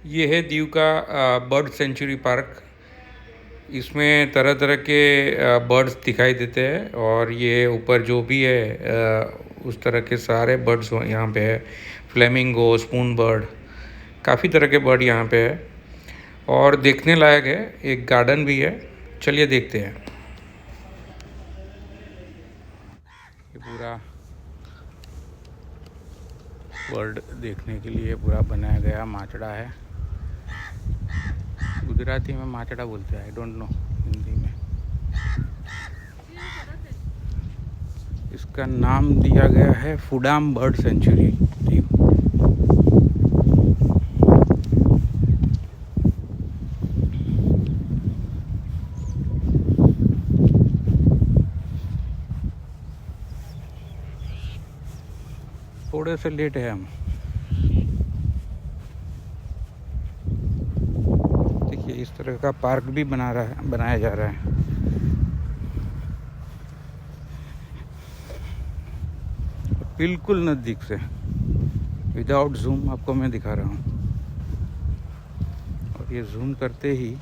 ये है दीव का बर्ड सेंचुरी पार्क। इसमें तरह तरह के बर्ड्स दिखाई देते हैं और ये ऊपर जो भी है उस तरह के सारे बर्ड्स यहाँ पे है। फ्लेमिंगो, स्पून बर्ड, काफ़ी तरह के बर्ड यहाँ पे है और देखने लायक है। एक गार्डन भी है, चलिए देखते हैं। ये पूरा वर्ल्ड देखने के लिए पूरा बनाया गया माचड़ा है। गुजराती में माचड़ा बोलते हैं, आई डोंट नो हिंदी में। इसका नाम दिया गया है फुडाम बर्ड सेंचुरी दीव। थोड़े से लेट है हम। देखिए इस तरह का पार्क भी बनाया जा रहा है। बिल्कुल नज़दीक से विदाउट जूम आपको मैं दिखा रहा हूँ। और ये जूम करते ही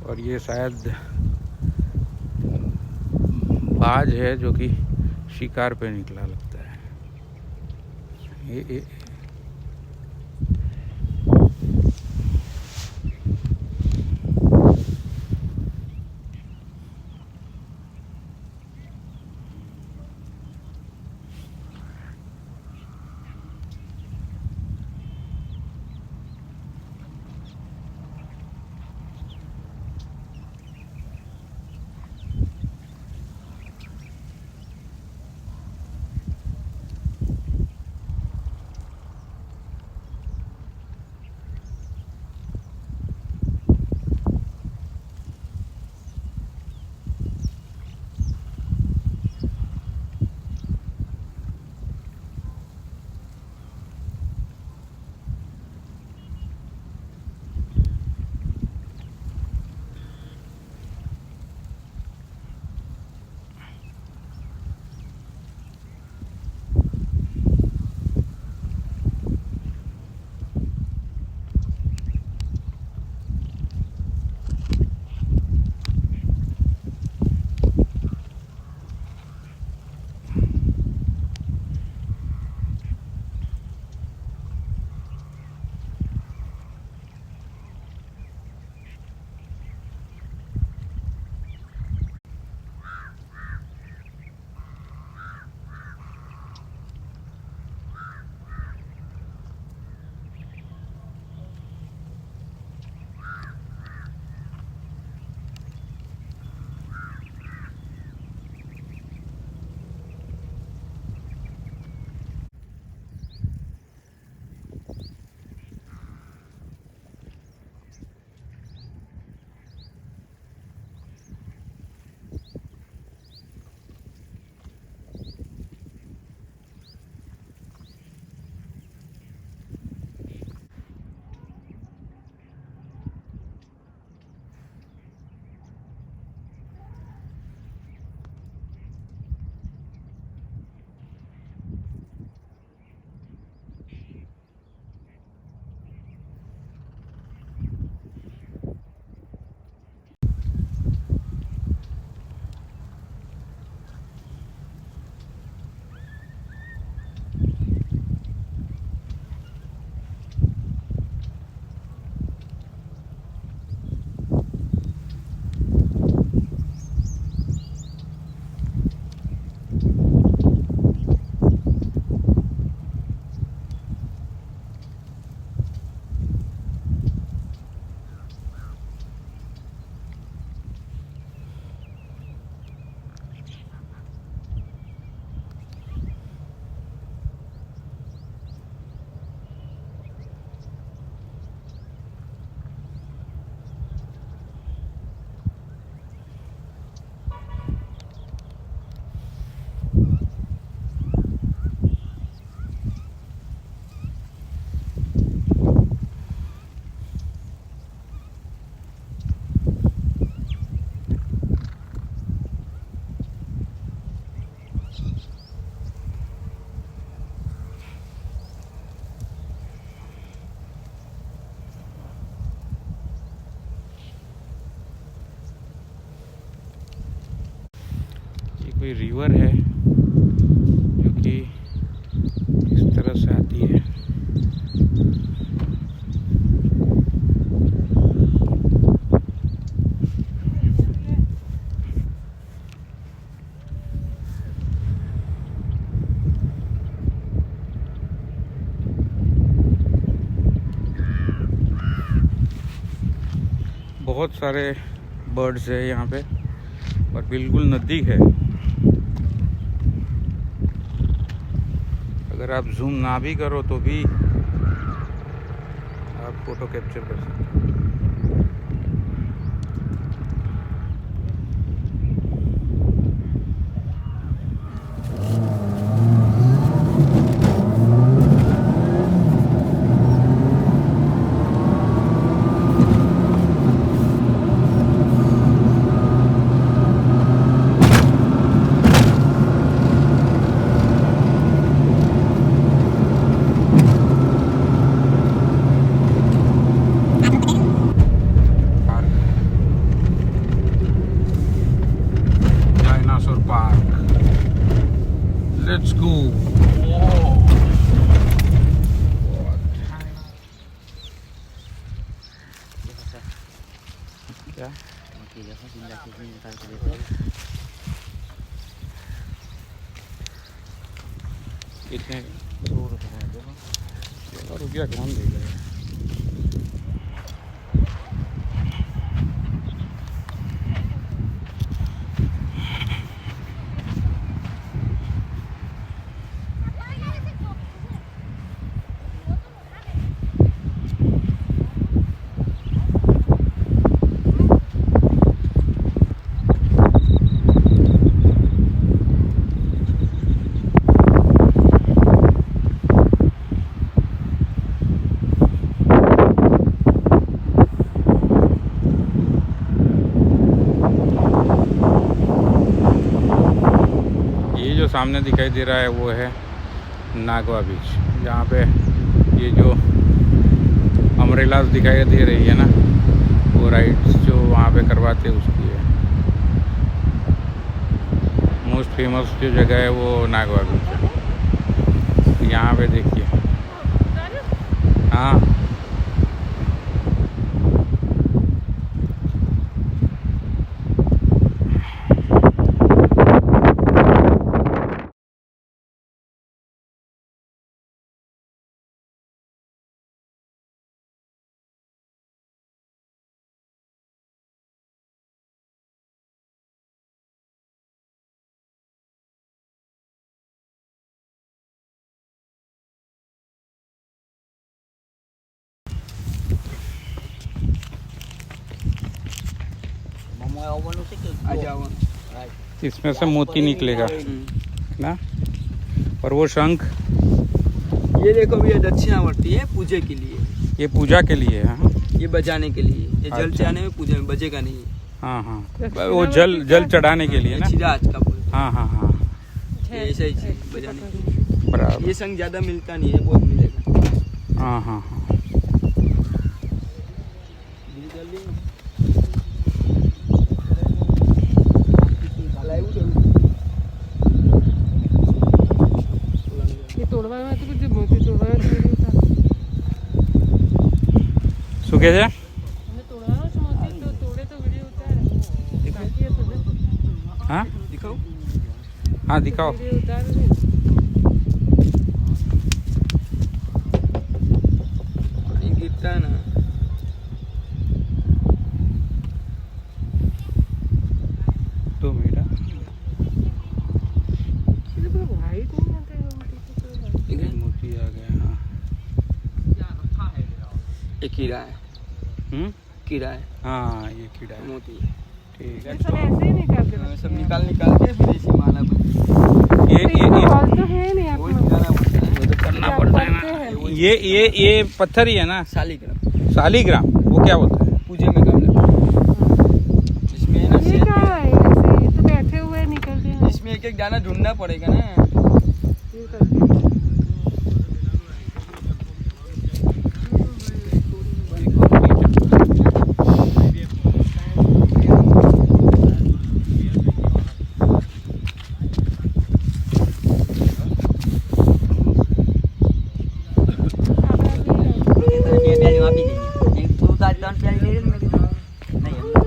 और ये शायद बाज है जो कि शिकार पे निकला लगता है। ये कोई रिवर है जो कि इस तरह से आती है। बहुत सारे बर्ड्स है यहाँ पे और बिल्कुल नज़दीक है। अगर आप जूम ना भी करो तो भी आप फोटो कैप्चर कर सकते हो। Dianasor Park. Let's go. क्या? कितने? 100 रुपया कौन देगा? सामने दिखाई दे रहा है वो है नागवा बीच। जहाँ पे ये जो अम्ब्रेलास दिखाई दे रही है ना, वो राइड्स जो वहाँ पे करवाते हैं उसकी है। मोस्ट फेमस जो जगह है वो नागवा बीच है। यहाँ पे देखिए, हाँ इसमें से मोती निकलेगा ना। और वो शंख, ये देखो भैया दक्षिणावर्ती है, पूजे के लिए। ये पूजा के लिए है। हाँ, ये बजाने के लिए, ये जल अच्छा। चढ़ाने में, पूजा में बजेगा नहीं। हाँ हाँ, वो जल चढ़ाने के लिए ना। चिराज का बोलते हैं। हाँ हाँ हाँ, ऐसा ही चीज बजाने के लिए। बराबर। ये संग ज्यादा मिलता नहीं है, बहुत मिलेगा। हाँ हाँ हाँ, શું કહે છે? हाँ दिखाओ। हाँ दिखाओ। ये गिरता है ना। तो मेरा मोती आ गया। हाँ, ये कीड़ा है। कीड़ा है। हाँ ये कीड़ा है। मोती। ठीक है, सब ऐसे ही निकालते, सब निकाल के फिर ऐसी माला ये तो करना पड़ता है ना। ये पत्थर ही है ना। शालीग्राम। शालीग्राम, वो क्या होता है? पूजे में काम लगता है। इसमें ना तो बैठे हुए निकलते हैं। इसमें एक एक दाना ढूंढना पड़ेगा ना। पान प्याली ले रहे थे मैं भी। नहीं